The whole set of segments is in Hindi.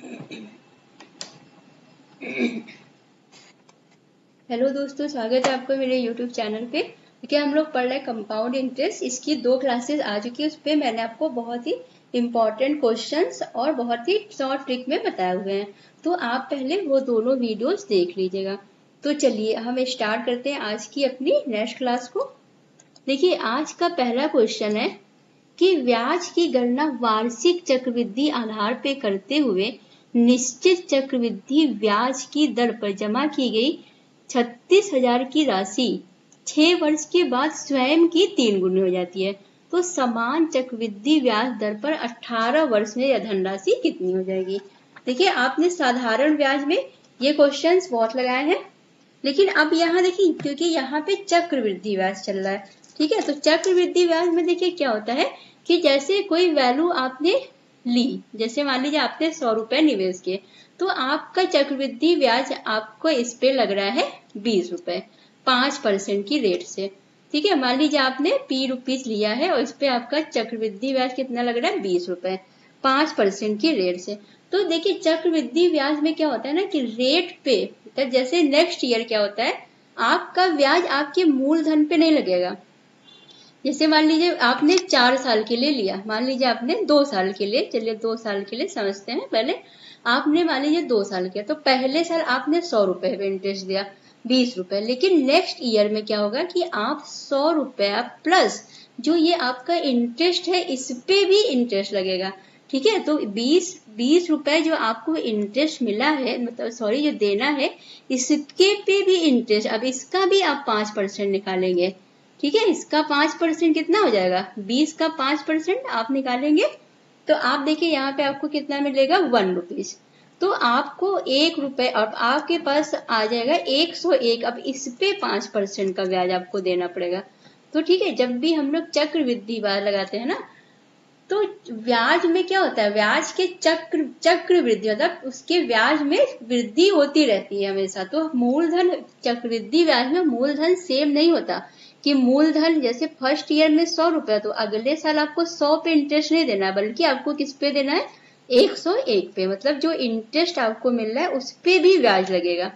हेलो दोस्तों, स्वागत है आपको मेरे YouTube चैनल पे। देखिए हम लोग पढ़ रहे हैं कंपाउंड इंटरेस्ट। इसकी 2 क्लासेस आ चुकी है। उस पर मैंने आपको बहुत ही इम्पोर्टेंट क्वेश्चंस और बहुत ही शॉर्ट ट्रिक में बताए हुए हैं, तो आप पहले वो दोनों वीडियोस देख लीजिएगा। तो चलिए हम स्टार्ट करते हैं आज की अपनी नेक्स्ट क्लास को। देखिए आज का पहला क्वेश्चन है कि ब्याज की गणना वार्षिक चक्रवृद्धि आधार पे करते हुए निश्चित चक्रवृद्धि ब्याज की दर पर जमा की गई 36,000 की राशि 6 वर्ष के बाद स्वयं की 3 गुनी हो जाती है, तो समान चक्रवृद्धि ब्याज दर पर 18 वर्ष में यह धनराशि कितनी हो जाएगी। देखिए आपने साधारण ब्याज में ये क्वेश्चंस बहुत लगाए हैं, लेकिन अब यहाँ देखिए क्योंकि यहाँ पे चक्रवृद्धि ब्याज चल रहा है, ठीक है। तो चक्रवृद्धि ब्याज में देखिए क्या होता है कि जैसे कोई वैल्यू आपने ली, जैसे मान लीजिए आपने 100 रुपए निवेश किए, तो आपका चक्रवृद्धि ब्याज आपको इस पे लग रहा है 20 रुपए 5% की रेट से, ठीक है। मान लीजिए आपने ₹P लिया है और इस पे आपका चक्रवृद्धि ब्याज कितना लग रहा है 20 रुपए 5% की रेट से। तो देखिए चक्रवृद्धि ब्याज में क्या होता है ना कि रेट पे, तो जैसे नेक्स्ट ईयर क्या होता है, आपका ब्याज आपके मूलधन पे नहीं लगेगा। जैसे मान लीजिए आपने 4 साल के लिए लिया, मान लीजिए आपने 2 साल के लिए, चलिए 2 साल के लिए समझते हैं। पहले आपने मान लीजिए 2 साल किया, तो पहले साल आपने 100 रुपए पे इंटरेस्ट दिया 20 रुपए, लेकिन नेक्स्ट ईयर में क्या होगा कि आप 100 रुपया प्लस जो ये आपका इंटरेस्ट है इस पे भी इंटरेस्ट लगेगा, ठीक है। तो 20 रुपए जो आपको इंटरेस्ट मिला है, मतलब सॉरी जो देना है, इसके पे भी इंटरेस्ट, अब इसका भी आप 5% निकालेंगे, ठीक है। इसका 5% कितना हो जाएगा, 20 का 5% आप निकालेंगे तो आप देखिए यहाँ पे आपको कितना मिलेगा ₹1। तो आपको 1 रुपए और आपके पास आ जाएगा 101। अब इस पे 5% का ब्याज आपको देना पड़ेगा। तो ठीक है, जब भी हम लोग चक्रवृद्धि ब्याज लगाते हैं ना, तो ब्याज में क्या होता है, ब्याज के चक्र वृद्धि मतलब उसके ब्याज में वृद्धि होती रहती है हमेशा। तो मूलधन चक्रवृद्धि ब्याज में मूलधन सेम नहीं होता कि मूलधन जैसे फर्स्ट ईयर में 100 रुपया, तो अगले साल आपको 100 पे इंटरेस्ट नहीं देना, बल्कि आपको किस पे देना है 101 पे, मतलब जो इंटरेस्ट आपको मिल रहा है उस पे भी ब्याज लगेगा,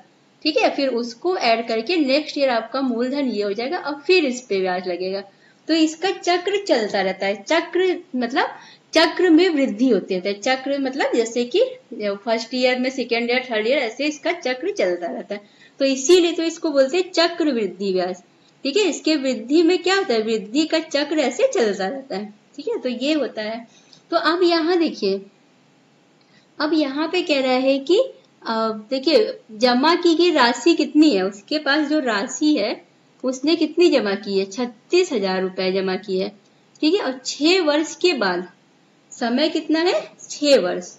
ठीक है। फिर उसको ऐड करके नेक्स्ट ईयर आपका मूलधन ये हो जाएगा और फिर इस पे ब्याज लगेगा। तो इसका चक्र चलता रहता है। चक्र मतलब चक्र में वृद्धि होती है। चक्र मतलब जैसे कि फर्स्ट ईयर में सेकेंड ईयर थर्ड ईयर ऐसे इसका चक्र चलता रहता है, तो इसीलिए तो इसको बोलते हैं चक्र वृद्धि ब्याज, ठीक है। इसके वृद्धि में क्या होता है, वृद्धि का चक्र ऐसे चलता रहता है, ठीक है। तो ये होता है। तो अब यहाँ देखिए, अब यहाँ पे कह रहा है कि देखिए जमा की गई राशि कितनी है, उसके पास जो राशि है उसने कितनी जमा की है, 36,000 रुपए जमा की है, ठीक है। और 6 वर्ष के बाद, समय कितना है 6 वर्ष,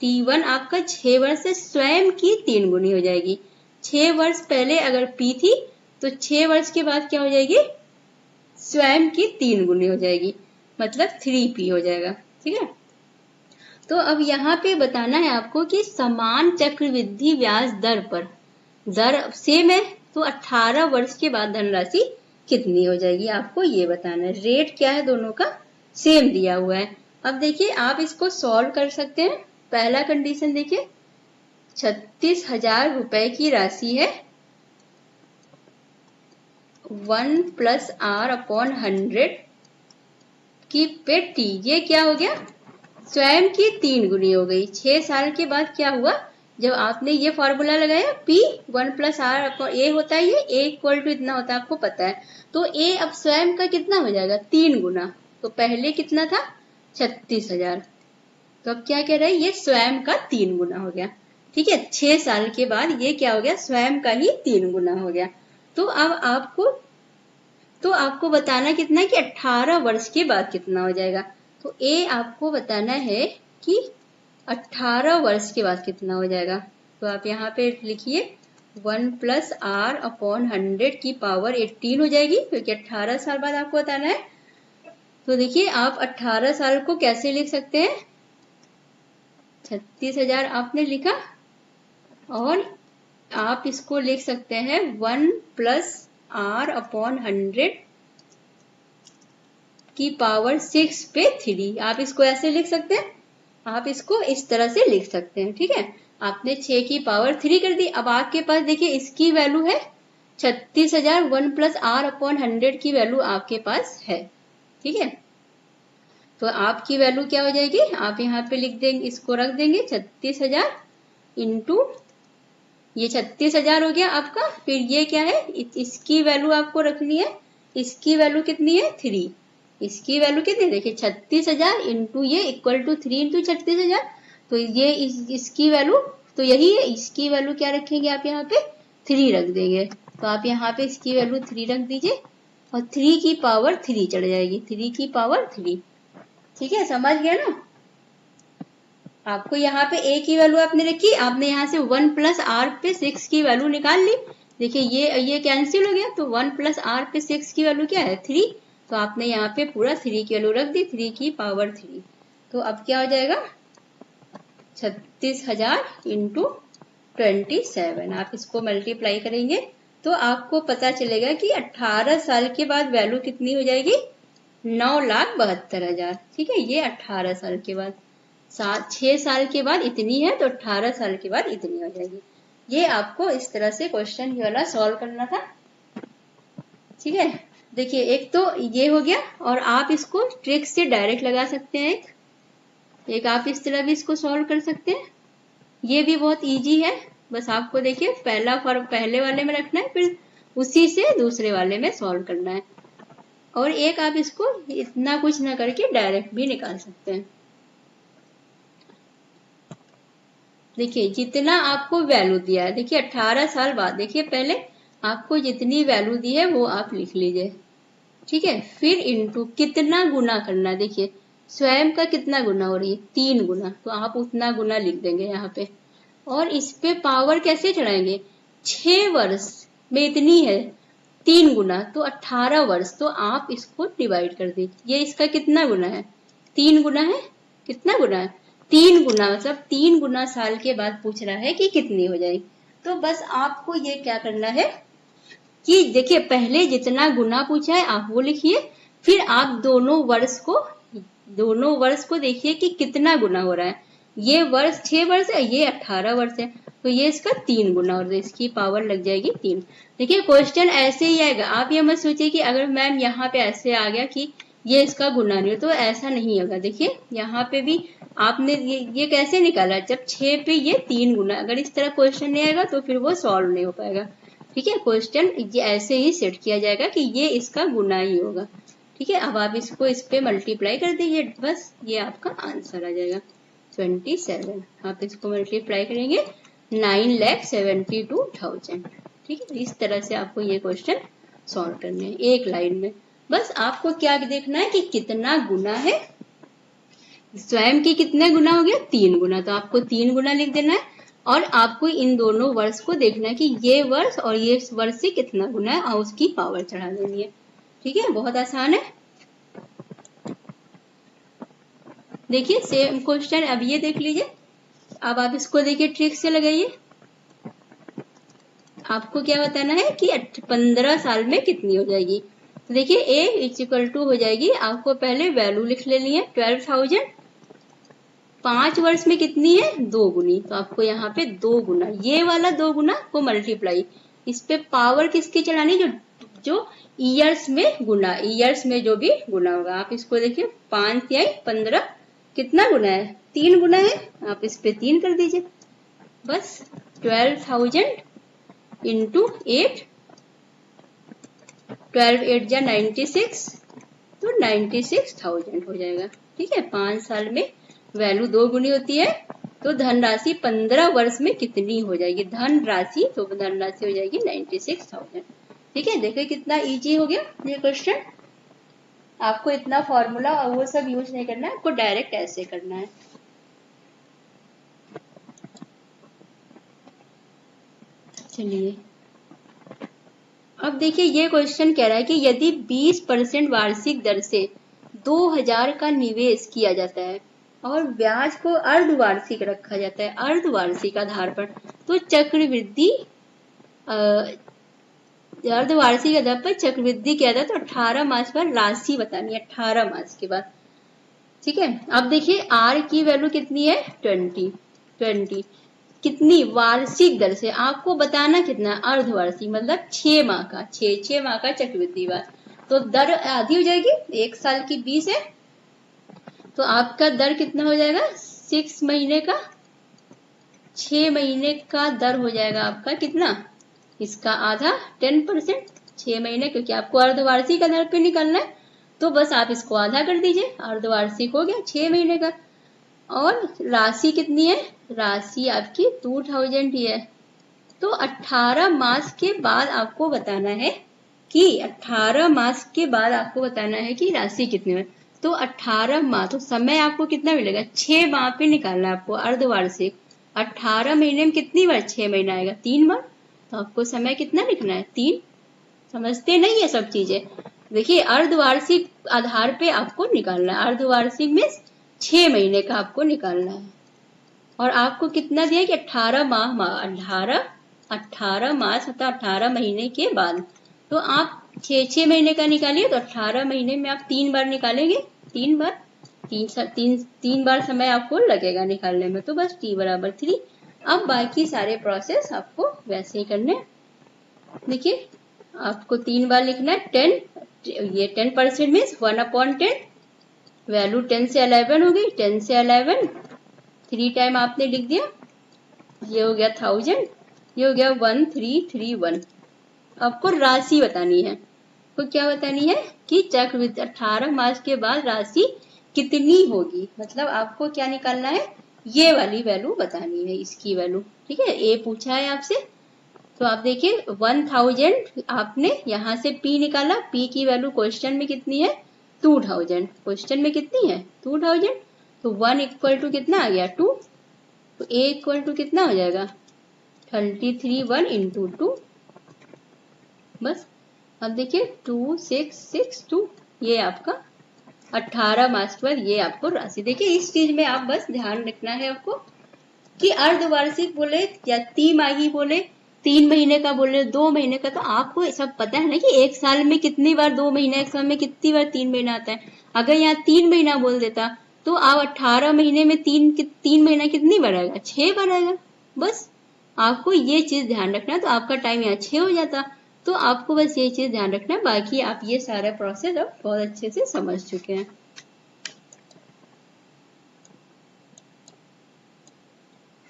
T1 आपका 6 वर्ष से स्वयं की 3 गुनी हो जाएगी। 6 वर्ष पहले अगर P थी तो 6 वर्ष के बाद क्या हो जाएगी, स्वयं की 3 गुनी हो जाएगी, मतलब 3P हो जाएगा, ठीक है। तो अब यहाँ पे बताना है आपको कि समान चक्रवृद्धि ब्याज दर पर, दर सेम है तो 18 वर्ष के बाद धनराशि कितनी हो जाएगी, आपको ये बताना है। रेट क्या है दोनों का सेम दिया हुआ है। अब देखिए आप इसको सॉल्व कर सकते हैं। पहला कंडीशन देखिए, 36,000 रुपए की राशि है, 1 + R/100 की पे T, ये क्या हो गया, स्वयं की 3 गुनी हो गई। 6 साल के बाद क्या हुआ, जब आपने ये फॉर्मूला लगाया P 1 + R/A होता है, ये A = इतना होता है, आपको पता है। तो A अब स्वयं का कितना हो जाएगा 3 गुना, तो पहले कितना था 36,000, तो अब क्या कह रहा है, ये स्वयं का 3 गुना हो गया, ठीक है। 6 साल के बाद ये क्या हो गया, स्वयं का ही 3 गुना हो गया। तो अब आपको बताना कितना है कि 18 वर्ष के बाद कितना हो जाएगा। तो ए आपको बताना है कि 18 वर्ष के बाद कितना हो जाएगा। तो आप यहाँ पे लिखिए 1 + R/100 की पावर 18 हो जाएगी, क्योंकि 18 साल बाद आपको बताना है। तो देखिए आप 18 साल को कैसे लिख सकते हैं, 36,000 आपने लिखा और आप इसको लिख सकते हैं 1 + R/100 की पावर 6 पे 3, आप इसको ऐसे लिख सकते हैं। आप इसको इस तरह से लिख सकते हैं। ठीक है, आपने 6 की पावर 3 कर दी। अब आपके पास देखिए इसकी वैल्यू है 36,000, 1 प्लस आर अपॉन 100 की वैल्यू आपके पास है। ठीक है, तो आपकी वैल्यू क्या हो जाएगी, आप यहाँ पे लिख देंगे, इसको रख देंगे 36,000 इंटू ये 36,000 हो गया आपका। फिर ये क्या है, इसकी वैल्यू आपको रखनी है, इसकी वैल्यू कितनी है 3, इसकी वैल्यू कितनी है देखिए 36,000 इंटू ये इक्वल टू 3 इंटू 36,000, तो ये इसकी वैल्यू तो यही है, इसकी वैल्यू क्या रखेंगे आप यहाँ पे 3 रख देंगे। तो आप यहाँ पे इसकी वैल्यू 3 रख दीजिए और 3 की पावर 3 चढ़ जाएगी, 3 की पावर 3। ठीक है, समझ गया ना। आपको यहाँ पे a की वैल्यू आपने रखी, आपने यहाँ से 1 प्लस आर पे 6 की वैल्यू निकाल ली। देखिए ये कैंसिल हो गया, तो 1 प्लस आर पे 6 की वैल्यू क्या है 3, तो आपने यहाँ पे पूरा 3 की वैल्यू रख दी, 3 की पावर 3। तो अब क्या हो जाएगा 36,000 इंटू 27। आप इसको मल्टीप्लाई करेंगे तो आपको पता चलेगा कि 18 साल के बाद वैल्यू कितनी हो जाएगी 9,72,000। ठीक है, ये 18 साल के बाद, 6 साल के बाद इतनी है तो 18 साल के बाद इतनी हो जाएगी। ये आपको इस तरह से क्वेश्चन ये वाला सॉल्व करना था। ठीक है, देखिए एक तो ये हो गया, और आप इसको ट्रिक से डायरेक्ट लगा सकते हैं, एक आप इस तरह भी इसको सॉल्व कर सकते हैं, ये भी बहुत इजी है। बस आपको देखिए पहला फॉर्म पहले वाले में रखना है, फिर उसी से दूसरे वाले में सॉल्व करना है। और एक आप इसको इतना कुछ ना करके डायरेक्ट भी निकाल सकते हैं। देखिए जितना आपको वैल्यू दिया है, देखिए 18 साल बाद, देखिए पहले आपको जितनी वैल्यू दी है वो आप लिख लीजिए। ठीक है, फिर इनटू कितना गुना करना, देखिए स्वयं का कितना गुना हो रही है 3 गुना, तो आप उतना गुना लिख देंगे यहाँ पे। और इस पे पावर कैसे चढ़ाएंगे, 6 वर्ष में इतनी है 3 गुना, तो 18 वर्ष, तो आप इसको डिवाइड कर दीजिए। ये इसका कितना गुना है 3 गुना है, कितना गुना है 3 गुना, मतलब 3 गुना साल के बाद पूछ रहा है कि कितनी हो जाएगी। तो बस आपको ये क्या करना है कि देखिए पहले जितना गुना पूछा है आप वो लिखिए, फिर आप दोनों वर्ष को देखिए कि कितना गुना हो रहा है। ये वर्ष 6 वर्ष है, ये 18 वर्ष है, तो ये इसका 3 गुना, और इसकी पावर लग जाएगी 3। देखिए क्वेश्चन ऐसे ही आएगा, आप ये मत सोचिए कि अगर मैम यहाँ पे ऐसे आ गया कि ये इसका गुना नहीं हो, तो ऐसा नहीं होगा। देखिए यहाँ पे भी आपने ये कैसे निकाला, जब 6 पे ये 3 गुना, अगर इस तरह क्वेश्चन नहीं आएगा तो फिर वो सॉल्व नहीं हो पाएगा। ठीक है, क्वेश्चन ये ऐसे ही सेट किया जाएगा कि ये इसका गुना ही होगा। ठीक है, अब आप इसको इस पे मल्टीप्लाई कर दीजिए, बस ये आपका आंसर आ जाएगा 27। आप इसको मल्टीप्लाई करेंगे 9,72,000। ठीक है, इस तरह से आपको ये क्वेश्चन सॉल्व करने हैं एक लाइन में। बस आपको क्या देखना है कि कितना गुना है, स्वयं के कितने गुना हो गया 3 गुना, तो आपको 3 गुना लिख देना है। और आपको इन दोनों वर्ष को देखना है कि ये वर्ष और ये वर्ष से कितना गुना है, और उसकी पावर चढ़ा देनी है। ठीक है, बहुत आसान है। देखिए सेम क्वेश्चन अब ये देख लीजिए, अब आप इसको देखिए ट्रिक से लगाइए। आपको क्या बताना है कि 15 साल में कितनी हो जाएगी। तो देखिए a इक्वल टू हो जाएगी, आपको पहले वैल्यू लिख लेनी है 12,000, 5 वर्ष में कितनी है 2 गुनी, तो आपको यहाँ पे 2 गुना, ये वाला 2 गुना को मल्टीप्लाई, इस पे पावर किसकी चढ़ानी, जो ईयर्स में गुना, ईयर्स में जो भी गुना होगा। आप इसको देखिए 5 या 15 कितना गुना है 3 गुना है, आप इस पे 3 कर दीजिए, बस 12,000 इंटू 8, 12 8 जा 96, तो 96,000 हो जाएगा। ठीक है, 5 साल में वैल्यू 2 गुनी होती है, तो धनराशि 15 वर्ष में कितनी हो जाएगी, धनराशि हो जाएगी 96,000। ठीक है, देखिए कितना इजी हो गया ये क्वेश्चन। आपको इतना फॉर्मूला और वो सब यूज नहीं करना है, आपको डायरेक्ट ऐसे करना है। चलिए अब देखिए ये क्वेश्चन कह रहा है कि यदि 20% वार्षिक दर से 2,000 का निवेश किया जाता है और ब्याज को अर्धवार्षिक रखा जाता है, अर्धवार्षिक आधार पर, तो चक्रवृद्धि अर्धवार्षिक आधार पर चक्रवृद्धि किया जाता है, तो 18 मास पर राशि बतानी है, 18 मास के बाद। ठीक है। अब देखिए आर की वैल्यू कितनी है 20 कितनी वार्षिक दर से आपको बताना कितना अर्धवार्षिक मतलब 6 माह का 6 माह का चक्रवृद्धि ब्याज। तो दर आधी हो जाएगी, 1 साल की 20 है तो आपका दर कितना हो जाएगा 6 महीने का 6 महीने का दर हो जाएगा आपका कितना, इसका आधा 10%। 6 महीने क्योंकि आपको अर्धवार्षिक दर पे निकलना है तो बस आप इसको आधा कर दीजिए, अर्धवार्षिक हो गया 6 महीने का। और राशि कितनी है, राशि आपकी 2000 ही है। तो 18 मास के बाद आपको बताना है कि 18 मास के बाद आपको बताना है कि राशि कितनी है। तो 18 माह तो समय आपको कितना मिलेगा 6 माह पे निकालना है आपको अर्धवार्षिक। 18 महीने में कितनी बार 6 महीना आएगा 3 बार, तो आपको समय कितना लिखना है 3। समझते नहीं है सब चीजें। देखिए अर्धवार्षिक आधार पे आपको निकालना है, अर्धवार्षिक में 6 महीने का आपको निकालना है। और आपको कितना दिया कि 18 माह 18 मास होता 18 महीने के बाद। तो आप 6 महीने का निकालिए तो 18 महीने में आप 3 बार निकालेंगे, 3 बार 3 बार समय आपको लगेगा निकालने में। तो बस t बराबर 3। अब बाकी सारे प्रोसेस आपको वैसे ही करने। देखिए आपको 3 बार लिखना है 10, ये 10% मीन्स 1/10, वैल्यू 10 से 11 हो गई, 10 से 11 3 टाइम आपने लिख दिया, ये हो गया 1000, ये हो गया 1331। आपको राशि बतानी है, तो क्या बतानी है कि चक्रवृद्धि 18 मास के बाद राशि कितनी होगी, मतलब आपको क्या निकालना है ये वाली वैल्यू बतानी है, इसकी वैल्यू। ठीक है, ए पूछा है आपसे तो आप देखिए 1000 आपने यहाँ से P निकाला, P की वैल्यू क्वेश्चन में कितनी है 2000, क्वेश्चन में कितनी है 2000। तो 1 इक्वल टू कितना आ गया 2, तो A इक्वल टू कितना हो जाएगा 331 इंटू 2। बस अब देखिए 2662, ये आपका 18 मास के बाद ये आपको राशि। देखिए इस चीज में आप बस ध्यान रखना है आपको कि अर्धवार्षिक बोले या तिमाही बोले, 3 महीने का बोले 2 महीने का, तो आपको सब पता है ना कि 1 साल में कितनी बार 2 महीना, 1 साल में कितनी बार 3 महीना आता है। अगर यहाँ 3 महीना बोल देता तो आप 18 महीने में 3 महीना कितनी बार आएगा 6 बार आएगा। बस आपको ये चीज ध्यान रखना है, तो आपका टाइम यहाँ 6 हो जाता। तो आपको बस ये चीज ध्यान रखना है, बाकी आप ये सारा प्रोसेस अब बहुत अच्छे से समझ चुके हैं।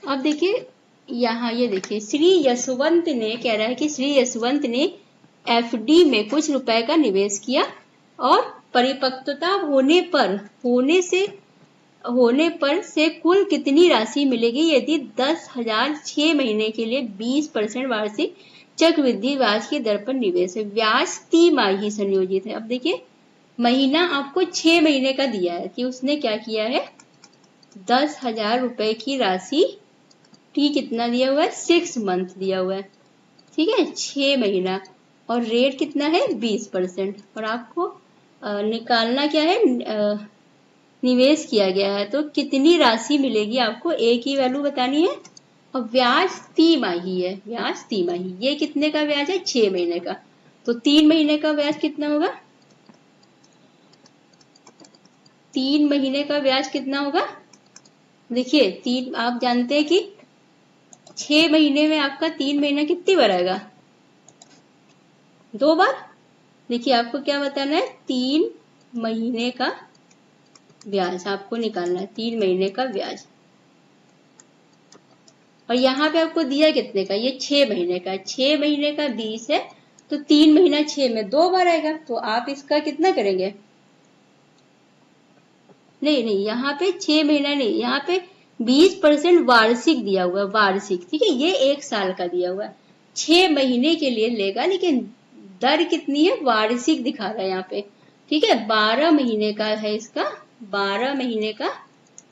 अब देखिए यहाँ ये देखिए श्री यशवंत ने कह रहा है कि श्री यशवंत ने एफडी में कुछ रुपए का निवेश किया और परिपक्वता होने पर से कुल कितनी राशि मिलेगी यदि 10,000 6 महीने के लिए 20% वार्षिक चक्रवृद्धि ब्याज की दर पर निवेश है। ब्याज तिमाही संयोजित है। अब देखिए महीना आपको 6 महीने का दिया है कि उसने क्या किया है 10,000 रुपए की राशि, टी कितना दिया हुआ है 6 मंथ दिया हुआ है, ठीक है 6 महीना, और रेट कितना है 20%। और आपको निकालना क्या है निवेश किया गया है, तो कितनी राशि मिलेगी आपको ए की वैल्यू बतानी है। और ब्याज तिमाही है, ब्याज तिमाही, ये कितने का ब्याज है 6 महीने का, तो 3 महीने का ब्याज कितना होगा 3 महीने का ब्याज कितना होगा। देखिए 3 आप जानते हैं कि 6 महीने में आपका 3 महीना कितनी बार आएगा 2 बार। देखिए आपको क्या बताना है 3 महीने का ब्याज आपको निकालना है, 3 महीने का ब्याज। और यहाँ पे आपको दिया कितने का ये 6 महीने का, 6 महीने का 20 है तो 3 महीना 6 में 2 बार आएगा, तो आप इसका कितना करेंगे, नहीं यहाँ पे 6 महीना नहीं, यहाँ पे 20% वार्षिक दिया हुआ है, वार्षिक, ठीक है ये 1 साल का दिया हुआ है, 6 महीने के लिए लेगा लेकिन दर कितनी है वार्षिक दिखा रहा है यहाँ पे, ठीक है 12 महीने का है इसका, 12 महीने का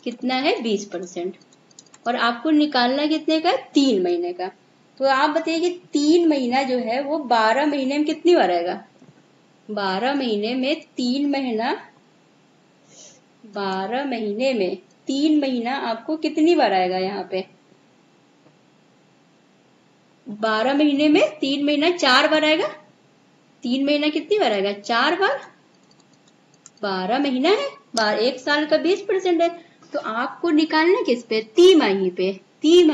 कितना है 20%। और आपको निकालना कितने का 3 महीने का। तो आप बताइए कि 3 महीना जो है वो 12 महीने में कितनी बार आएगा, 12 महीने में 3 महीना, 12 महीने में 3 महीना आपको कितनी बार आएगा यहाँ पे 12 महीने में 3 महीना 4 बार आएगा, 3 महीना कितनी बार आएगा 4 बार, 12 महीना है, 1 साल का 20% है, तो आपको निकालना किस पे, तिमाही पे, 3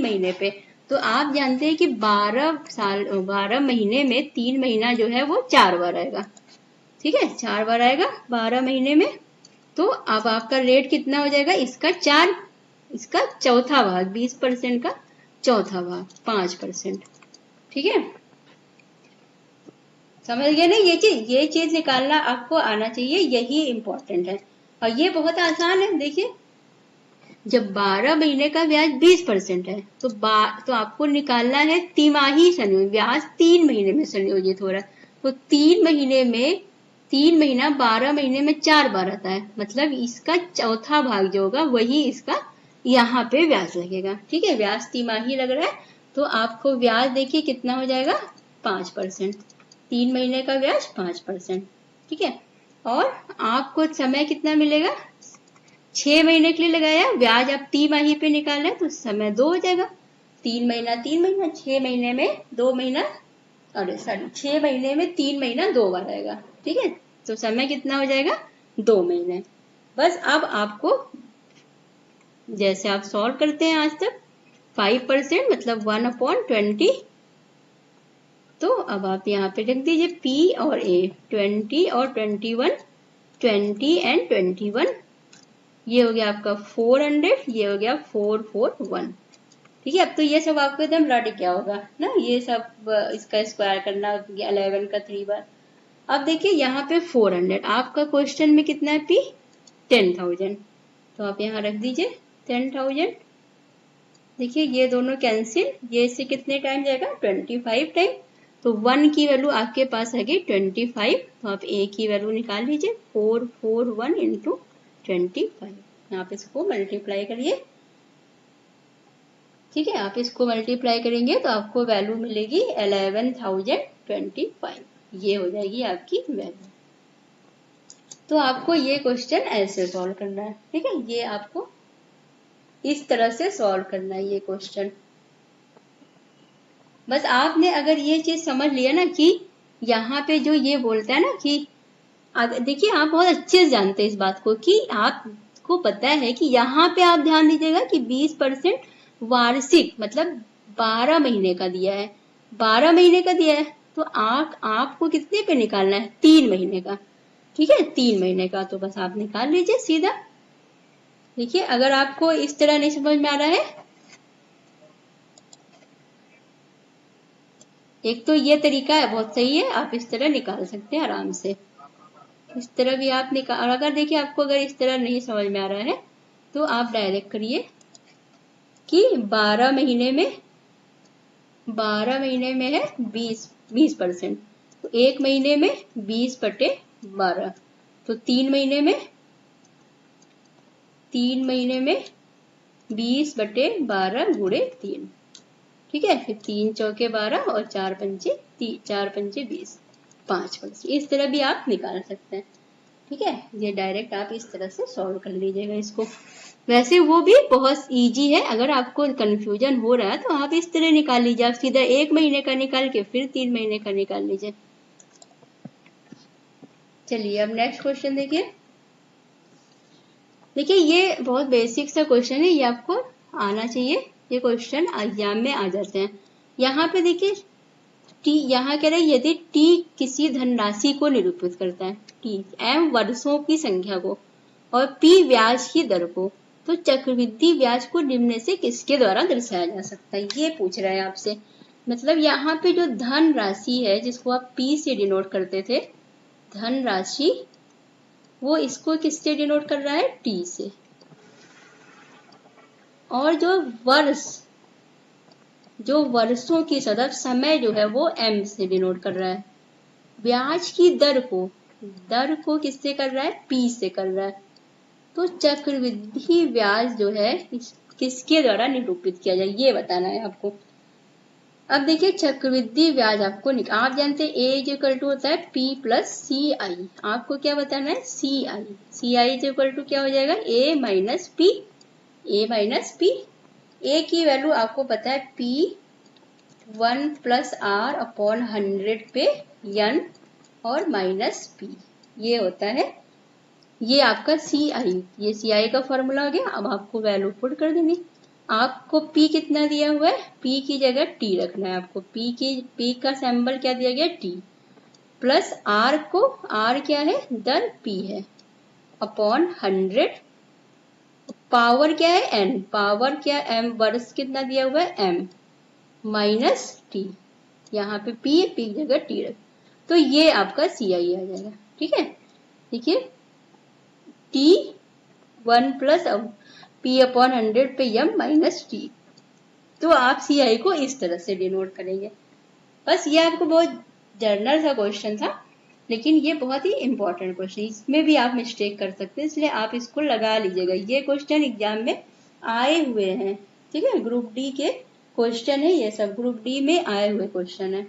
महीने पे। तो आप जानते हैं कि 12 महीने में 3 महीना जो है वो 4 बार आएगा, ठीक है, 4 बार आएगा 12 महीने में। तो अब आपका रेट कितना हो जाएगा, इसका चौथा भाग, 20% का चौथा भाग 5%, ठीक है। समझ गए ना, ये चीज निकालना आपको आना चाहिए, यही इंपॉर्टेंट है। और ये बहुत आसान है, देखिए जब 12 महीने का ब्याज 20% है तो आपको निकालना है तिमाही संयोजन, ब्याज 3 महीने में संयोजित हो रहा है। तो 3 महीना 12 महीने में 4 बार आता है, मतलब इसका चौथा भाग जो होगा वही इसका यहाँ पे ब्याज लगेगा, ठीक है। ब्याज तिमाही लग रहा है तो आपको ब्याज देखिए कितना हो जाएगा, 5%, 3 महीने का ब्याज 5%, ठीक है। और आपको समय कितना मिलेगा, 6 महीने के लिए लगाया ब्याज, आप तिमाही पे निकाले तो समय 2 हो जाएगा, 3 महीना 6 महीने में 2 महीना, अरे सॉरी 6 महीने में 3 महीना 2 बार आएगा, ठीक है। तो समय कितना हो जाएगा, 2 महीने। बस अब आपको जैसे आप सॉल्व करते हैं आज तक, 5% मतलब 1/20, तो अब आप यहाँ पे रख दीजिए P और A, 20 और 21, 20 एंड 21, ये हो गया आपका 400, ये हो गया 441, ठीक है। अब तो ये सब आपको एकदम रट क्या होगा ना, ये सब इसका स्क्वायर करना 11 का 3 बार। अब देखिए यहाँ पे 400, आपका क्वेश्चन में कितना है P, 10,000, तो आप यहाँ रख दीजिए 10,000। देखिए ये दोनों कैंसिल, ये इससे कितने टाइम जाएगा, 25 टाइम। तो 1 की वैल्यू आपके पास आ गई 25, तो आप A की वैल्यू निकाल लीजिए, 441 इंटू 25, आप इसको मल्टीप्लाई करिए, ठीक है। आप इसको मल्टीप्लाई करेंगे तो आपको वैल्यू मिलेगी 11,025, ये हो जाएगी आपकी वैल्यू। तो आपको ये क्वेश्चन ऐसे सॉल्व करना है, ठीक है, ये आपको इस तरह से सॉल्व करना है ये क्वेश्चन। बस आपने अगर ये चीज समझ लिया ना कि यहाँ पे जो ये बोलता है ना कि देखिए आप बहुत अच्छे से जानते हैं इस बात को कि आपको पता है कि यहाँ पे आप ध्यान दीजिएगा कि 20% वार्षिक मतलब 12 महीने का दिया है, 12 महीने का दिया है, तो आपको कितने पे निकालना है, 3 महीने का, ठीक है, 3 महीने का। तो बस आप निकाल लीजिए सीधा। देखिए अगर आपको इस तरह नहीं समझ में आ रहा है, एक तो ये तरीका है बहुत सही है, आप इस तरह निकाल सकते हैं आराम से, इस तरह भी आप निकाल। अगर देखिए आपको अगर इस तरह नहीं समझ में आ रहा है तो आप डायरेक्ट करिए कि 12 महीने में है 20%, तो 1 महीने में 20/12, तो 3 महीने में 20/12 गुणे 3, ठीक है। फिर 3 चौके 12 और 4 पंचे 20, 5%, इस तरह भी आप निकाल सकते हैं, ठीक है। ये डायरेक्ट आप इस तरह से सॉल्व कर लीजिएगा इसको। वैसे वो भी बहुत इजी है, अगर आपको कंफ्यूजन हो रहा है तो आप इस तरह निकाल लीजिए, आप सीधा 1 महीने का निकाल के फिर 3 महीने का निकाल लीजिए। चलिए अब नेक्स्ट क्वेश्चन देखिए। देखिए ये बहुत बेसिक सा क्वेश्चन है, ये आपको आना चाहिए, ये क्वेश्चन एग्जाम में आ जाते हैं। यहाँ पे देखिए टी, यहाँ कह रहे हैं यदि टी किसी धनराशि को निरूपित करता है, टी एम वर्षों की संख्या को और पी ब्याज की दर को, तो चक्रवृद्धि ब्याज को निम्न से किसके द्वारा दर्शाया जा सकता है, ये पूछ रहा है आपसे। मतलब यहाँ पे जो धन राशि है जिसको आप पी से डिनोट करते थे, धन राशि, वो इसको किससे डिनोट कर रहा है, टी से। और जो वर्षों की सदर समय जो है वो एम से डिनोट कर रहा है। ब्याज की दर को किससे कर रहा है, पी से कर रहा है। तो चक्रवृद्धि ब्याज जो है किसके द्वारा निरूपित किया जाए, ये बताना है आपको। अब देखिए चक्रवृद्धि ब्याज आपको आप जानते हैं ए इज इक्वल टू होता है पी प्लस सी आई, आपको क्या बताना है, सी आई इज इक्वल टू क्या हो जाएगा, ए माइनस पी, ए की वैल्यू आपको पता है पी 1 + R/100 पे n और माइनस पी, ये होता है, ये आपका सी आई, ये सी आई का फॉर्मूला हो गया। अब आपको वैल्यू पुट कर देनी। आपको P कितना दिया हुआ है, P की जगह T रखना है आपको। P का सिंबल क्या दिया गया, T, प्लस R को, R क्या है, दर P है, अपॉन 100, पावर क्या है N, पावर क्या M, वर्स कितना दिया हुआ है M, माइनस T, यहाँ पे P है, P की जगह T रख, तो ये आपका CI आ जाएगा। ठीक है, देखिए T1 प्लस P अपॉन 100 पे M माइनस T, तो आप CI को इस तरह से डिनोट करेंगे। बस ये आपको बहुत जर्नल सा क्वेश्चन था, लेकिन ये बहुत ही इंपॉर्टेंट क्वेश्चन, इसमें भी आप मिस्टेक कर सकते हैं, इसलिए आप इसको लगा लीजिएगा। ये क्वेश्चन एग्जाम में आए हुए हैं, ठीक है, ग्रुप डी के क्वेश्चन है, ये सब ग्रुप डी में आए हुए क्वेश्चन है।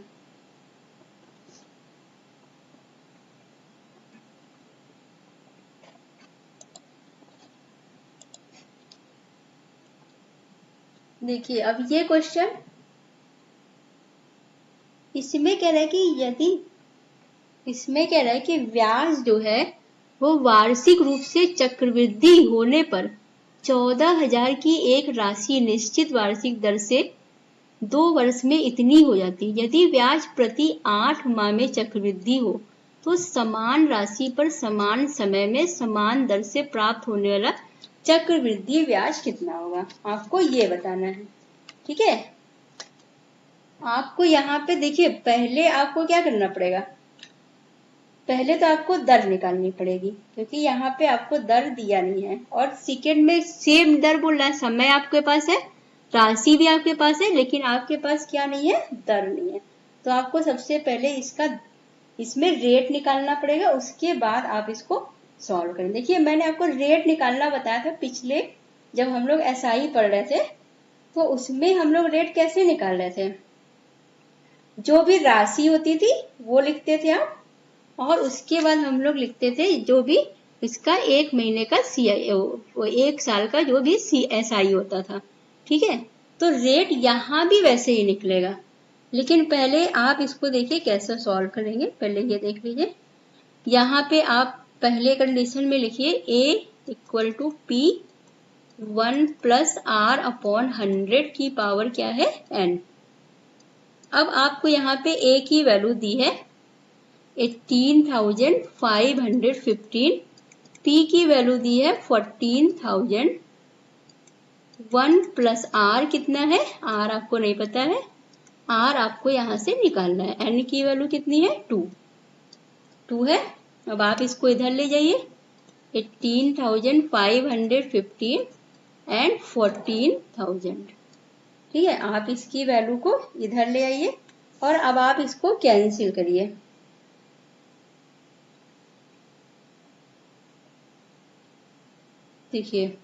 देखिए अब ये क्वेश्चन, इसमें कह रहा है कि यदि, इसमें कह रहा है कि व्याज जो है वो वार्षिक रूप से चक्रवृद्धि होने पर 14,000 की एक राशि निश्चित वार्षिक दर से 2 वर्ष में इतनी हो जाती है। यदि ब्याज प्रति 8 माह में चक्रवृद्धि हो तो समान राशि पर समान समय में समान दर से प्राप्त होने वाला चक्रवृद्धि ब्याज कितना होगा, आपको ये बताना है। ठीक है, आपको यहाँ पे देखिए, पहले आपको क्या करना पड़ेगा, पहले तो आपको दर निकालनी पड़ेगी, क्योंकि यहाँ पे आपको दर दिया नहीं है, और सेकेंड में सेम दर बोल रहा है, समय आपके पास है, राशि भी आपके पास है, लेकिन आपके पास क्या नहीं है, दर नहीं है। तो आपको सबसे पहले इसका, इसमें रेट निकालना पड़ेगा, उसके बाद आप इसको सॉल्व करें। देखिए मैंने आपको रेट निकालना बताया था पिछले, जब हम लोग SI पढ़ रहे थे, तो उसमें हम लोग रेट कैसे निकाल रहे थे, जो भी राशि होती थी वो लिखते थे आप, और उसके बाद हम लोग लिखते थे जो भी इसका 1 महीने का CI, 1 साल का जो भी SI होता था। ठीक है, तो रेट यहाँ भी वैसे ही निकलेगा, लेकिन पहले आप इसको देखिए कैसे सॉल्व करेंगे। पहले ये देख लीजिए, यहाँ पे आप पहले कंडीशन में लिखिए A equal to P 1 plus R upon 100 की पावर क्या है N। अब आपको यहाँ पे A की वैल्यू दी है 18,515, P की वैल्यू दी है 14,000, 1 प्लस R कितना है, R आपको नहीं पता है, R आपको यहाँ से निकालना है। N की वैल्यू कितनी है, 2 है। अब आप इसको इधर ले जाइए, 18,515 एंड 14,000। ठीक है, आप इसकी वैल्यू को इधर ले आइए, और अब आप इसको कैंसिल करिए। देखिए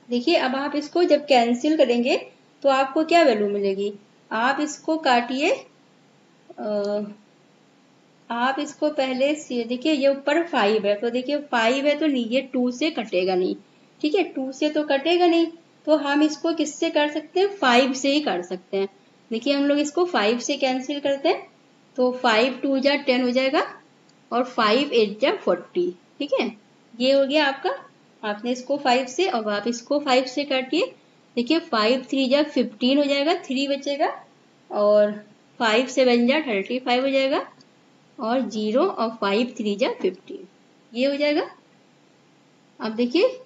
देखिए, अब आप इसको जब कैंसिल करेंगे तो आपको क्या वैल्यू मिलेगी, आप इसको काटिए, आप इसको पहले से देखिए, ये ऊपर 5 है, तो देखिए 5 है तो नहीं, ये 2 से कटेगा नहीं। ठीक है, 2 से तो कटेगा नहीं, तो हम इसको किससे कर सकते हैं, 5 से ही कर सकते हैं। देखिए हम लोग इसको 5 से कैंसिल करते हैं, तो 5 2 जा 10 हो जाएगा, और 5 8 जा 40। ठीक है, ये हो गया आपका, आपने इसको 5 से, अब आप इसको 5 से काटिए। देखिए 5 3 जा 15 हो जाएगा, 3 बचेगा, और 5 7 जा 35 हो जाएगा, और 0 और 5 3 जा 15, ये हो जाएगा। अब देखिए,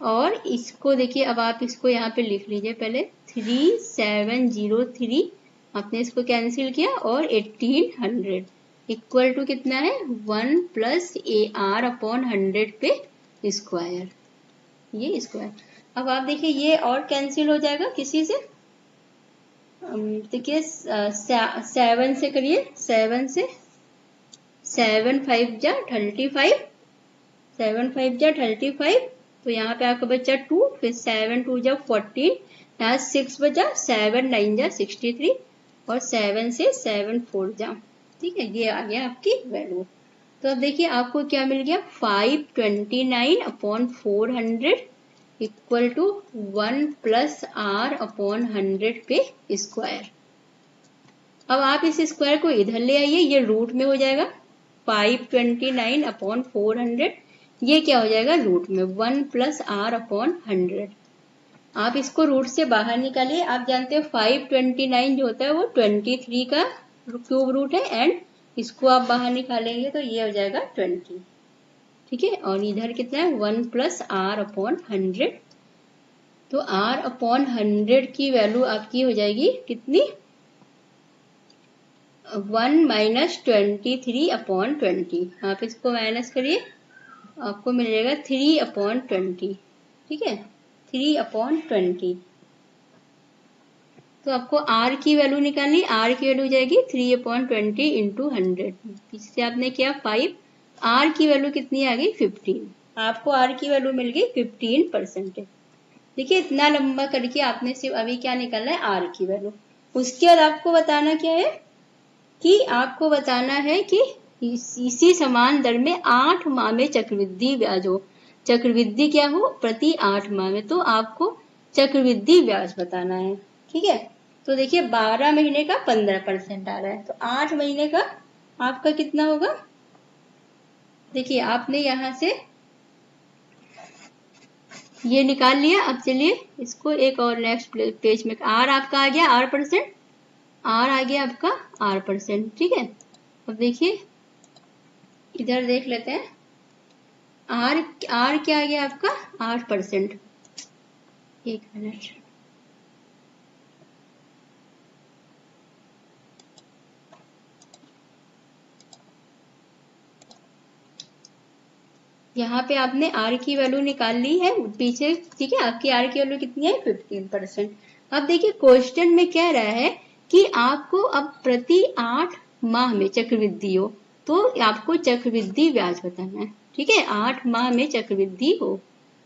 और इसको देखिए, अब आप इसको यहाँ पे लिख लीजिए पहले, 3703, आपने इसको कैंसिल किया, और 1800 इक्वल टू कितना है, 1 प्लस AR अपॉन 100 पे स्क्वायर, ये स्क्वायर। अब आप देखिए ये और कैंसिल हो जाएगा किसी से, देखिए 7 से करिए, 7 से, 7 5 जा 35, 7 5 जा 35, तो यहाँ पे आपका बचा 2, फिर 7 2 जा 14, यहाँ 6 बचा, 7 9 जा 63, और 7 से 7 4 जा। ठीक है, ये आ गया आपकी वैल्यू। तो अब देखिए आपको क्या मिल गया, 529/400 equal to 1 plus r upon 100 पे स्क्वायर। अब आप इस स्क्वायर को इधर ले आइए, ये रूट में हो जाएगा 529/400, ये क्या हो जाएगा रूट में 1 प्लस r अपॉन 100। आप इसको रूट से बाहर निकालिए। आप जानते हैं 529 जो होता है वो 23 का क्यूब रूट है, एंड इसको आप बाहर निकालेंगे तो ये हो जाएगा 20। ठीक है, और इधर कितना है 1 प्लस r अपॉन 100। तो r अपॉन 100 की वैल्यू आपकी हो जाएगी कितनी, 1 माइनस 23/20। आप इसको माइनस करिए, आपको मिल जाएगा 3/20। ठीक है, 3/20। तो आपको r की वैल्यू निकालनी, r की वैल्यू हो जाएगी 3/20 इंटू 100। इससे आपने क्या 5, r की वैल्यू कितनी आ गई 15। आपको r की वैल्यू मिल गई 15%। देखिए इतना लंबा करके आपने सिर्फ अभी क्या निकालना है r की वैल्यू। उसके बाद आपको बताना क्या है कि आपको बताना है कि इसी समान दर में 8 माह में चक्रवृद्धि ब्याज हो। चक्रवृद्धि क्या हो प्रति 8 माह में, तो आपको चक्रवृद्धि ब्याज बताना है। ठीक है, तो देखिए 12 महीने का 15% आ रहा है, तो 8 महीने का आपका कितना होगा। देखिए आपने यहां से ये निकाल लिया। अब चलिए इसको एक और नेक्स्ट पेज में, r आपका आ गया r%, r आ गया आपका r%। ठीक है, अब देखिए इधर देख लेते हैं, r क्या आ गया आपका 8%। एक मिनट, यहाँ पे आपने r की वैल्यू निकाल ली है पीछे। ठीक है, आपकी r की वैल्यू कितनी है 15%। अब देखिए क्वेश्चन में कह रहा है कि आपको अब प्रति 8 माह में चक्रवृद्धि हो, तो आपको चक्रवृद्धि ब्याज बताना है। ठीक है, 8 माह में चक्रवृद्धि हो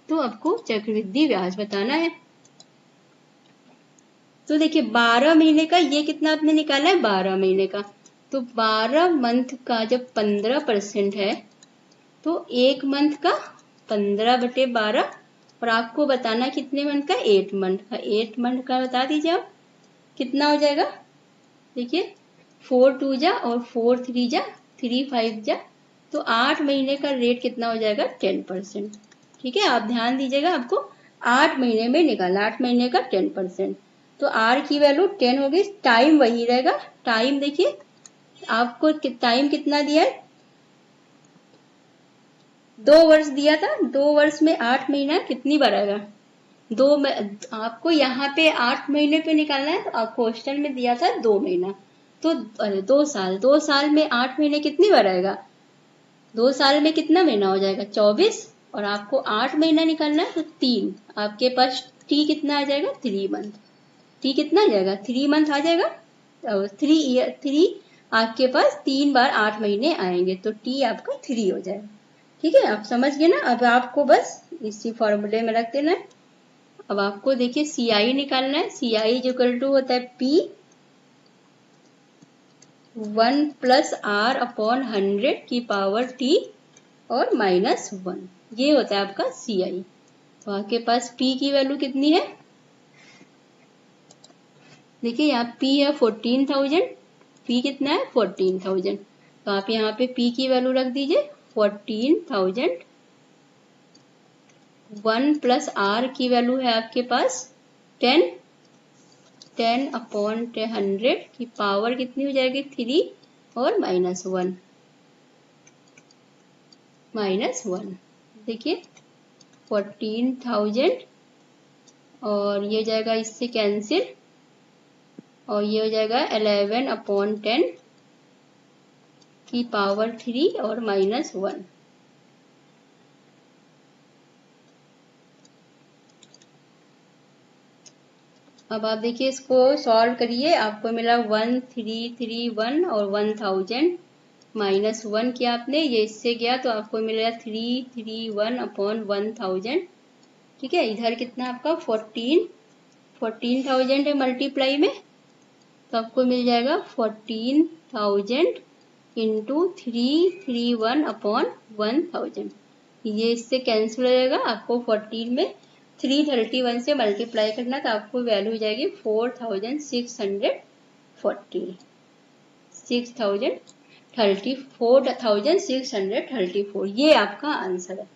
तो आपको चक्रवृद्धि ब्याज बताना है। तो देखिए 12 महीने का ये कितना आपने निकाला है 12 महीने का, तो 12 मंथ का जब 15% है तो एक मंथ का 15/12, और आपको बताना कितने मंथ का 8 मंथ का। 8 मंथ का बता दीजिए आप कितना हो जाएगा। देखिए 4 2 जा और 4 3 जा 3 5 जा, तो 8 महीने का रेट कितना हो जाएगा 10%। ठीक है, आप ध्यान दीजिएगा, आपको 8 महीने में निकालना, 8 महीने का 10%। तो r की वैल्यू 10 होगी, टाइम वही रहेगा। टाइम देखिए आपको टाइम कितना दिया है, 2 वर्ष दिया था। 2 वर्ष में 8 महीना कितनी बार आएगा, आपको यहाँ पे 8 महीने पे निकालना है, तो आपको क्वेश्चन में दिया था 2 महीना, तो 2 साल। 2 साल में 8 महीने कितनी बार आएगा, 2 साल में कितना महीना हो जाएगा 24, और आपको 8 महीना निकालना है तो 3। आपके पास t कितना आ जाएगा 3 मंथ। t कितना आ जाएगा 3 मंथ आ जाएगा, 3 आपके पास 3 बार 8 महीने आएंगे, तो t आपका 3 हो जाएगा। ठीक है, आप समझ गए ना। अब आपको बस इसी फॉर्मूले में रख देना है। अब आपको देखिए CI निकालना है। CI जो इक्वल टू होता है P 1 प्लस R अपॉन 100 की पावर T और माइनस 1, ये होता है आपका CI। तो आपके पास P की वैल्यू कितनी है, देखिए यहाँ P है 14,000, P कितना है 14,000, तो आप यहाँ पे P की वैल्यू रख दीजिए 14,000। 1 प्लस R की वैल्यू है आपके पास 10, 10/100 की पावर कितनी हो जाएगी 3 और माइनस 1, देखिए 14,000, और ये जाएगा इससे कैंसिल, और ये हो जाएगा 11/10 की पावर 3 और माइनस 1। अब आप देखिए इसको सॉल्व करिए, आपको मिला 1331 और 1000 माइनस 1 किया आपने, ये इससे गया तो आपको मिलेगा 331/1000। ठीक है, इधर कितना आपका 14,000 है मल्टीप्लाई में, तो आपको मिल जाएगा 14,000 इंटू 331 अपॉन 1000। ये इससे कैंसिल हो जाएगा। आपको 14 में 331 से मल्टीप्लाई करना, तो आपको वैल्यू हो जाएगी 4634। ये आपका आंसर है।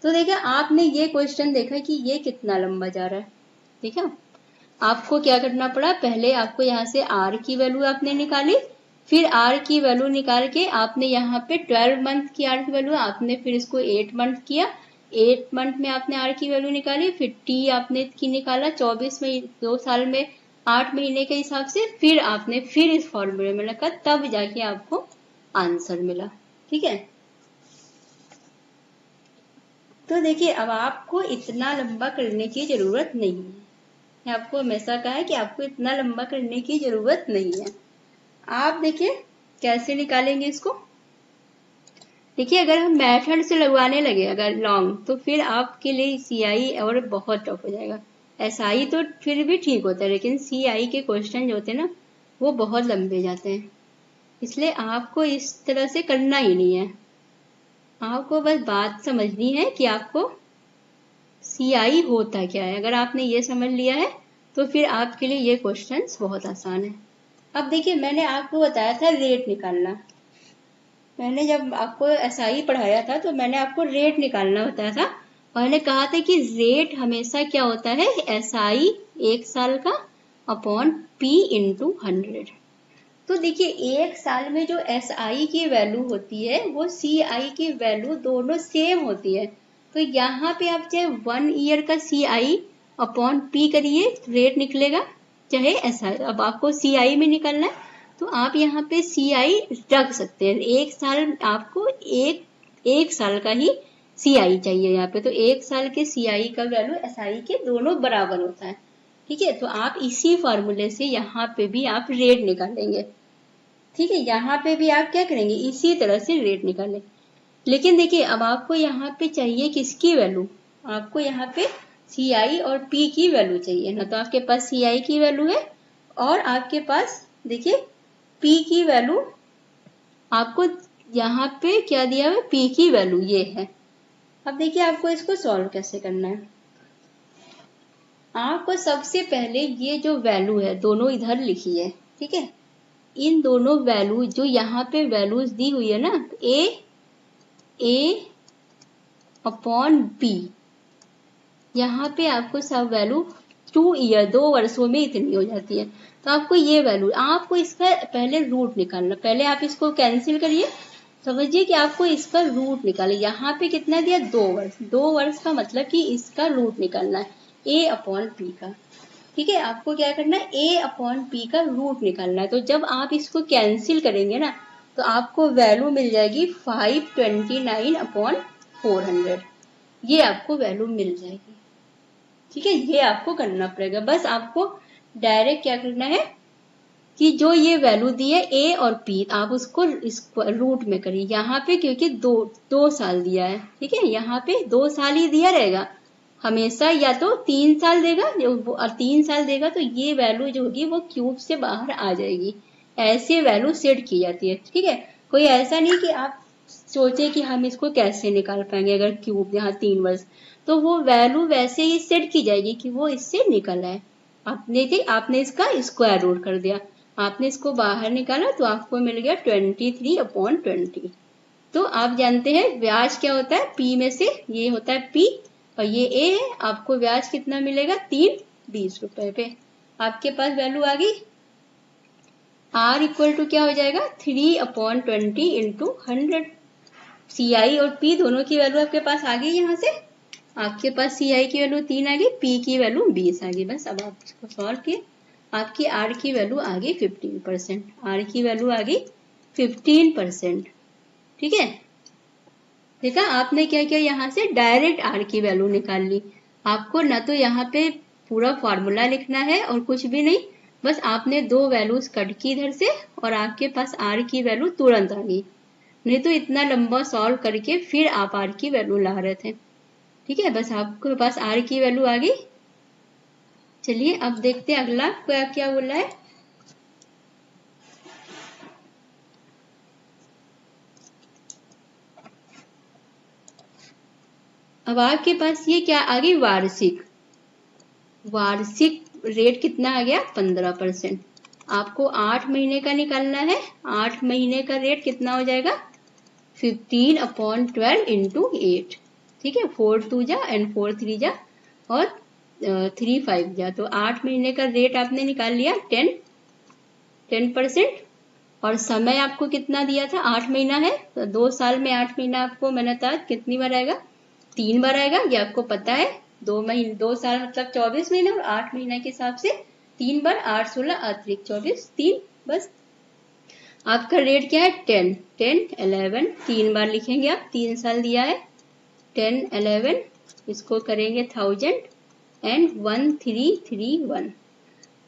तो देखिए आपने ये क्वेश्चन देखा कि ये कितना लंबा जा रहा है। ठीक है, आपको क्या करना पड़ा, पहले आपको यहाँ से r की वैल्यू आपने निकाली, फिर r की वैल्यू निकाल के आपने यहाँ पे 12 मंथ की r की वैल्यू आपने फिर इसको 8 मंथ किया, 8 मंथ में आपने r की वैल्यू निकाली, फिर t आपने की निकाला 24 में 2 साल में 8 महीने के हिसाब से, फिर आपने फिर इस फॉर्मूले में लगा, तब जाके आपको आंसर मिला। ठीक है, तो देखिए अब आपको इतना लंबा करने की जरूरत नहीं है। आपको हमेशा कहा है कि आपको इतना लंबा करने की जरूरत नहीं है। आप देखिए कैसे निकालेंगे इसको। देखिए अगर हम मेथड से लगवाने लगे अगर लॉन्ग, तो फिर आपके लिए सीआई और बहुत टफ हो जाएगा। एसआई तो फिर भी ठीक होता है, लेकिन सीआई के क्वेश्चन जो होते हैं ना वो बहुत लंबे जाते हैं। इसलिए आपको इस तरह से करना ही नहीं है। आपको बस बात समझनी है कि आपको सीआई होता क्या है। अगर आपने ये समझ लिया है तो फिर आपके लिए ये क्वेश्चंस बहुत आसान है। अब देखिए मैंने आपको बताया था रेट निकालना। मैंने जब आपको एसआई पढ़ाया था तो मैंने आपको रेट निकालना बताया था, और मैंने कहा था कि रेट हमेशा क्या होता है, एसआई 1 साल का अपॉन पी इंटू 100। तो देखिए 1 साल में जो एसआई की वैल्यू होती है वो सीआई की वैल्यू दोनों सेम होती है। तो यहाँ पे आप चाहे 1 ईयर का सीआई अपॉन पी करिए, रेट निकलेगा, चाहे एसआई। अब आपको सीआई में निकलना है तो आप यहाँ पे सीआई रख सकते हैं। 1 साल आपको एक साल का ही सीआई चाहिए यहाँ पे, तो 1 साल के सीआई का वैल्यू एसआई के दोनों बराबर होता है। ठीक है, तो आप इसी फॉर्मूले से यहाँ पे भी आप रेट निकालेंगे। ठीक है, यहाँ पे भी आप क्या करेंगे, इसी तरह से रेट निकालें। लेकिन देखिए अब आपको यहाँ पे चाहिए किसकी वैल्यू, आपको यहाँ पे सीआई और पी की वैल्यू चाहिए ना। तो आपके पास सीआई की वैल्यू है और आपके पास देखिए पी की वैल्यू, आपको यहाँ पे क्या दिया हुआ है, पी की वैल्यू ये है। अब देखिए आपको इसको सॉल्व कैसे करना है। आपको सबसे पहले ये जो वैल्यू है दोनों इधर लिखिए। ठीक है, इन दोनों वैल्यू जो यहाँ पे वैल्यूज दी हुई है ना, ए अपॉन बी, यहाँ पे आपको सब वैल्यू 2 ईयर 2 वर्षों में इतनी हो जाती है। तो आपको ये वैल्यू, आपको इसका पहले रूट निकालना, पहले आप इसको कैंसिल करिए, समझिए कि आपको इसका रूट निकाले। यहाँ पे कितना दिया, 2 वर्ष, 2 वर्ष का मतलब कि इसका रूट निकालना है ए अपॉन पी का। ठीक है, आपको क्या करना है, ए अपॉन पी का रूट निकालना है। तो जब आप इसको कैंसिल करेंगे ना तो आपको वैल्यू मिल जाएगी 529 अपॉन 400। ये आपको वैल्यू मिल जाएगी। ठीक है, ये आपको करना पड़ेगा। बस आपको डायरेक्ट क्या करना है कि जो ये वैल्यू दी है ए और पी, आप उसको रूट में करिए यहाँ पे, क्योंकि दो साल दिया है। ठीक है, यहाँ पे 2 साल ही दिया रहेगा हमेशा, या तो 3 साल देगा, और 3 साल देगा तो ये वैल्यू जो होगी वो क्यूब से बाहर आ जाएगी। ऐसे वैल्यू सेट की जाती है। ठीक है, कोई ऐसा नहीं कि आप सोचे कि हम इसको कैसे निकाल पाएंगे अगर क्यूब यहाँ 3 वर्ष, तो वो वैल्यू वैसे ही सेट की जाएगी कि वो इससे निकल आए। आपने इसका स्क्वायर रूट कर दिया, आपने इसको बाहर निकाला तो आपको मिल गया 23 अपॉन 20। तो आप जानते हैं ब्याज क्या होता है, पी में से ये होता है पी और ये ए है। आपको ब्याज कितना मिलेगा, 3 रुपए पे। आपके पास वैल्यू आ गई। आर इक्वल टू क्या हो जाएगा, 3 अपॉन 20 इंटू 100। सीआई और पी दोनों की वैल्यू आपके पास आ गई। यहाँ से आपके पास सीआई की वैल्यू 3 आ गई, पी की वैल्यू 20 आ गई। बस अब आप इसको सॉल्व किए, आपकी आर की वैल्यू आ गई 15%। आर की वैल्यू आ गई 15%। ठीक है, देखा आपने क्या किया, यहाँ से डायरेक्ट आर की वैल्यू निकाल ली। आपको ना तो यहाँ पे पूरा फॉर्मूला लिखना है और कुछ भी नहीं, बस आपने 2 वैल्यूज कट की इधर से और आपके पास आर की वैल्यू तुरंत आ गई। नहीं तो इतना लंबा सॉल्व करके फिर आप आर की वैल्यू ला रहे थे। ठीक है, बस आपके पास आर की वैल्यू आ गई। चलिए अब देखते हैं अगला क्या बोल रहा है। अब आपके पास ये क्या आ गई, वार्षिक। वार्षिक रेट कितना आ गया, 15%। आपको 8 महीने का निकालना है। 8 महीने का रेट कितना हो जाएगा, 15/12 इंटू 8। ठीक है, 4 2 जा एंड 4 3 जा और 3 5 जा, तो 8 महीने का रेट आपने निकाल लिया 10%। और समय आपको कितना दिया था, 8 महीना है, तो 2 साल में 8 महीना आपको मैंने था कितनी बार आएगा, 3 बार आएगा। ये आपको पता है, 2 साल मतलब 24 महीने और 8 महीना के हिसाब से 3 बार, 8 16 अतिरिक्त 24, 3। बस आपका रेट क्या है, 10 10 11, 3 बार लिखेंगे आप, 3 साल दिया है, 10 11, इसको करेंगे 1000 एंड 1331।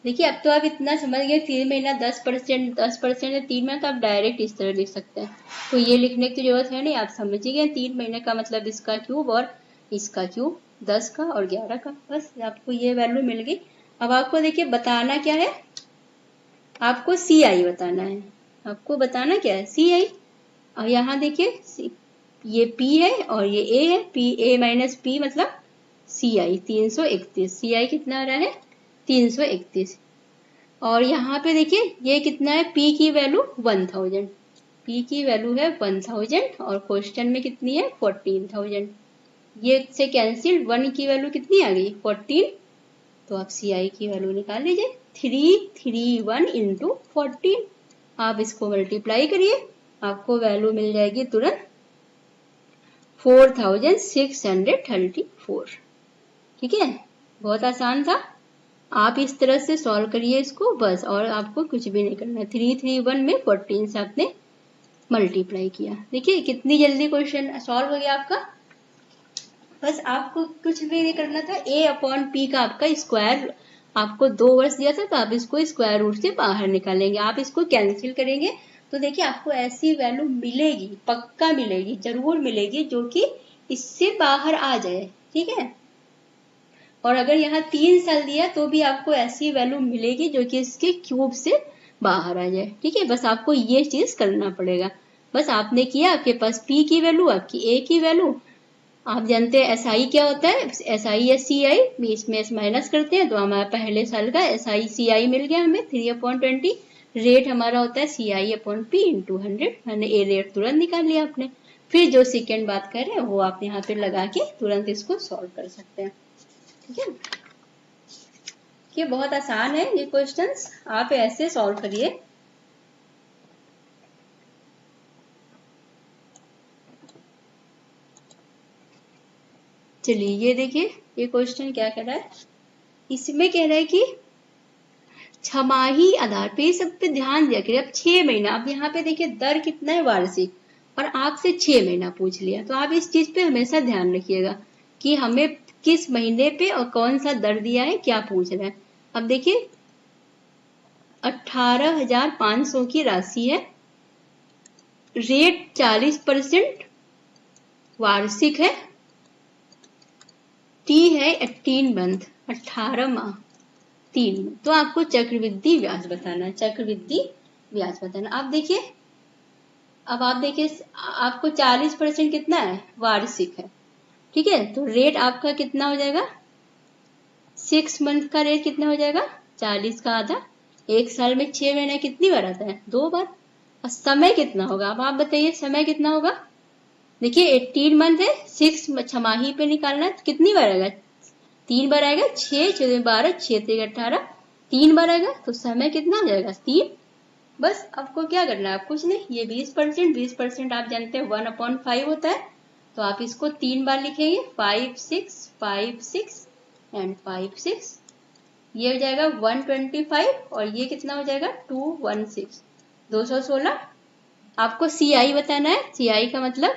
देखिए अब तो आप इतना समझ गए, 3 महीना 10%, 10% है 3 महीना, तो आप डायरेक्ट इस तरह लिख सकते हैं। तो ये लिखने की जरूरत है नहीं, आप समझ ही गए 3 महीने का मतलब इसका क्यूब और इसका क्यूब, 10 का और 11 का, बस आपको ये वैल्यू मिल गई। अब आपको देखिए बताना क्या है, आपको CI बताना है। आपको बताना क्या है, CI। और यहाँ देखिए ये P है और ये A है, PA माइनस P मतलब CI 331। CI कितना आ रहा है, 331। और यहाँ पे देखिए ये कितना है, P की वैल्यू 1000, P की वैल्यू है 1000 और क्वेश्चन में कितनी है, 14000। ये से कैंसिल, 1 की वैल्यू कितनी आ गई, 14। तो आप CI की वैल्यू निकाल लीजिए, 331 इंटू 14। आप इसको मल्टीप्लाई करिए, आपको वैल्यू मिल जाएगी तुरंत 4634। ठीक है, बहुत आसान था। आप इस तरह से सॉल्व करिए इसको बस, और आपको कुछ भी नहीं करना। 331 में 14 से आपने मल्टीप्लाई किया। देखिए कितनी जल्दी क्वेश्चन सॉल्व हो गया आपका। बस आपको कुछ भी नहीं करना था, A/P का आपका स्क्वायर, आपको 2 वर्ष दिया था तो आप इसको स्क्वायर रूट से बाहर निकालेंगे, आप इसको कैंसिल करेंगे तो देखिए आपको ऐसी वैल्यू मिलेगी, पक्का मिलेगी, जरूर मिलेगी, जो कि इससे बाहर आ जाए। ठीक है, और अगर यहाँ 3 साल दिया तो भी आपको ऐसी वैल्यू मिलेगी जो कि इसके क्यूब से बाहर आ जाए। ठीक है, बस आपको ये चीज करना पड़ेगा। बस आपने किया, आपके पास P की वैल्यू, आपकी A की वैल्यू। आप जानते हैं SI क्या होता है, SI या CI, बीच में माइनस करते हैं तो हमारा पहले साल का SI CI मिल गया हमें 3/20। रेट हमारा होता है CI/P इंटू 100। मैंने A रेट तुरंत निकाल लिया आपने। फिर जो सेकेंड बात कर रहे हैं वो आप यहाँ पे लगा के तुरंत इसको सॉल्व कर सकते हैं। ठीक है, ये बहुत आसान है, ये क्वेश्चंस आप ऐसे सॉल्व करिए। चलिए ये देखिए, ये क्वेश्चन क्या कह रहा है, इसमें कह रहा है कि छमाही आधार पे, सब पे ध्यान दिया करिए। अब 6 महीना, अब यहाँ पे देखिए दर कितना है, वार्षिक, और आपसे 6 महीना पूछ लिया, तो आप इस चीज पे हमेशा ध्यान रखिएगा कि हमें किस महीने पे और कौन सा दर दिया है, क्या पूछ रहा है। अब देखिए 18,500 की राशि है, रेट 40% वार्षिक है, T है 18 मंथ, 18 माह, 3। तो आपको चक्रवृद्धि ब्याज बताना है, चक्रवृद्धि ब्याज बताना। आप देखिए, अब आप देखिए आपको 40% कितना है, वार्षिक है। ठीक है, तो रेट आपका कितना हो जाएगा, 6 मंथ का रेट कितना हो जाएगा, 40 का आधा। 1 साल में 6 महीने कितनी बार आता है, 2 बार। और समय कितना होगा, अब आप बताइए समय कितना होगा। देखिए 18 मंथ है, 6 छमाही पे निकालना है, तो कितनी बार आएगा, 3 बार आएगा, 6 6 12, 6 3 18, 3 बार आएगा, तो समय कितना हो जाएगा, 3। बस आपको क्या करना है, आप कुछ नहीं, ये 20% आप जानते हैं 1/5 होता है, तो आप इसको 3 बार लिखेंगे, 5 6 5 6 एंड 5 6। ये हो जाएगा 125 और ये कितना हो जाएगा 216, 216। आपको CI बताना है। CI का मतलब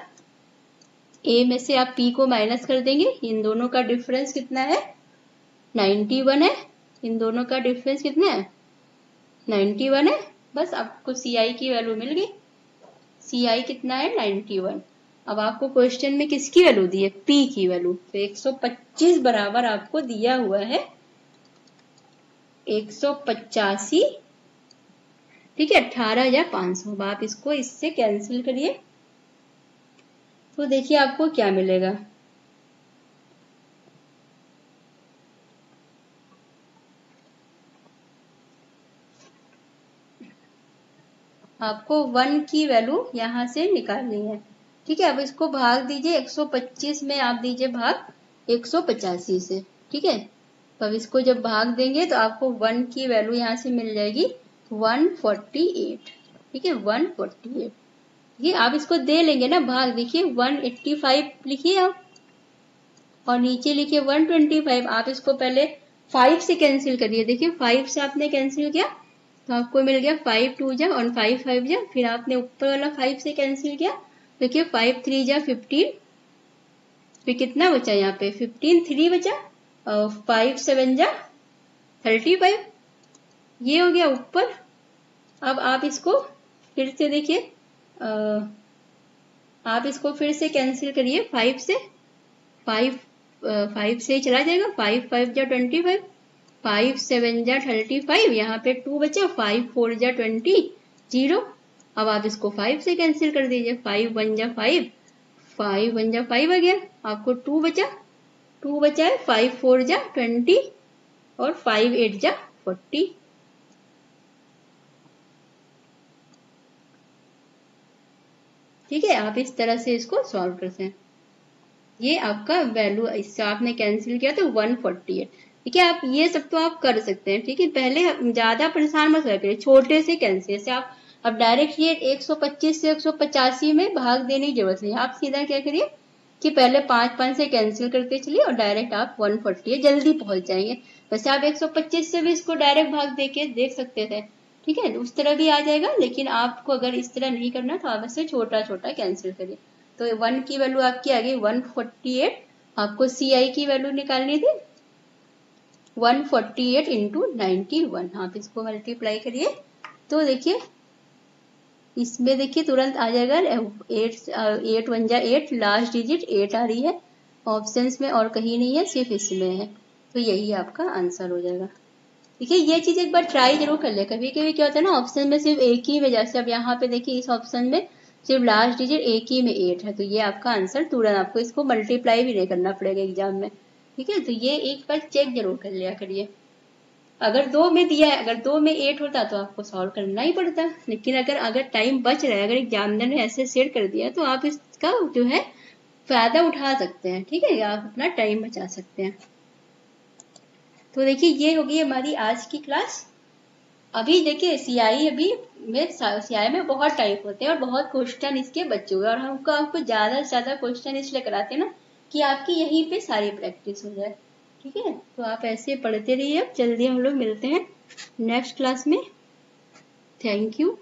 A में से आप P को माइनस कर देंगे, इन दोनों का डिफरेंस कितना है, 91 है। इन दोनों का डिफरेंस कितना है, 91 है। बस आपको CI की वैल्यू मिल गई। CI कितना है, 91। अब आपको क्वेश्चन में किसकी वैल्यू दी है, P की वैल्यू, तो 125 बराबर आपको दिया हुआ है 185। ठीक है, 18,500। अब आप इसको इससे कैंसिल करिए, तो देखिए आपको क्या मिलेगा, आपको 1 की वैल्यू यहाँ से निकालनी है। ठीक है, अब इसको भाग दीजिए 125 में, आप दीजिए भाग 185 से। ठीक है, तो अब इसको जब भाग देंगे तो आपको 1 की वैल्यू यहाँ से मिल जाएगी 148। ठीक है, 148। ये आप इसको दे लेंगे ना भाग, देखिए 185 लिखिए आप और नीचे लिखिए 125। आप इसको पहले 5 से कैंसिल करिए। देखिए 5 से आपने कैंसिल किया तो आपको मिल गया 5 2 जा और 5 5 जा, फिर आपने ऊपर वाला 5 से कैंसिल किया, देखिए 5 3 जा 15, फिर कितना बचा यहाँ पे 15 3 बचा और 5 7 जा 35, ये हो गया ऊपर। अब आप इसको फिर से देखिए, आप इसको फिर से कैंसिल करिए 5 से, 5 से चला जाएगा, 5 5 जा 25, 5 7 जा 35, यहाँ पे 2 बचा, 5 4 जा 20 0। अब आप इसको 5 से कैंसिल कर दीजिए, 5 1 जा 5, 5 1 जा 5 आ गया, आपको 2 बचा, 2 बचा है, 5 4 जा 20 और 5 8 जा 40। ठीक है, आप इस तरह से इसको सॉल्व करते हैं। ये आपका वैल्यू, इससे आपने कैंसिल किया तो 148। ठीक है, आप ये सब तो आप कर सकते हैं। ठीक है, पहले ज्यादा परेशान मत करिए, छोटे से कैंसिल से आप अब डायरेक्ट ये 125 से 185 में भाग देने की जरूरत नहीं। आप सीधा क्या करिए कि पहले 5 5 से कैंसिल करते चलिए और डायरेक्ट आप 148 जल्दी पहुंच जाएंगे। वैसे आप 125 से भी इसको डायरेक्ट भाग देके देख सकते थे। ठीक है, उस तरह भी आ जाएगा, लेकिन आपको अगर इस तरह नहीं करना तो आप ऐसे छोटा छोटा कैंसिल करिए। तो 1 की वैल्यू आपकी आ गई 148। आपको CI की वैल्यू निकालनी थी 148 इंटू 91। आप इसको मल्टीप्लाई करिए तो देखिए इसमें देखिए तुरंत आ जाएगा 8 1 जा 8, लास्ट डिजिट 8 आ रही है ऑप्शंस में और कहीं नहीं है, सिर्फ इसमें है। तो यही आपका आंसर हो जाएगा। देखिए ये चीज एक बार ट्राई जरूर कर ले। कभी कभी क्या होता है ना, ऑप्शन में सिर्फ एक ही में, जैसे अब यहाँ पे देखिए इस ऑप्शन में सिर्फ लास्ट डिजिट एक ही में 8 है, तो ये आपका आंसर तुरंत, आपको इसको मल्टीप्लाई भी नहीं करना पड़ेगा एग्जाम में। ठीक है, तो ये एक बार चेक जरूर कर लिया करिए। अगर 2 में दिया है, अगर 2 में 8 होता तो आपको सॉल्व करना ही पड़ता, लेकिन अगर टाइम बच रहा है, अगर एग्जामिनर ने ऐसे सेट कर दिया तो आप इसका जो है फायदा उठा सकते हैं। ठीक है, आप अपना टाइम बचा सकते हैं। तो देखिए ये होगी हमारी आज की क्लास। अभी देखिए सीआई में बहुत टाइप होते हैं और बहुत क्वेश्चन इसके बचे हुए, और हमको आपको ज्यादा से ज्यादा क्वेश्चन इसलिए कराते हैं ना कि आपकी यहीं पे सारी प्रैक्टिस हो जाए। ठीक है, तो आप ऐसे पढ़ते रहिए। अब जल्दी हम लोग मिलते हैं नेक्स्ट क्लास में। Thank you.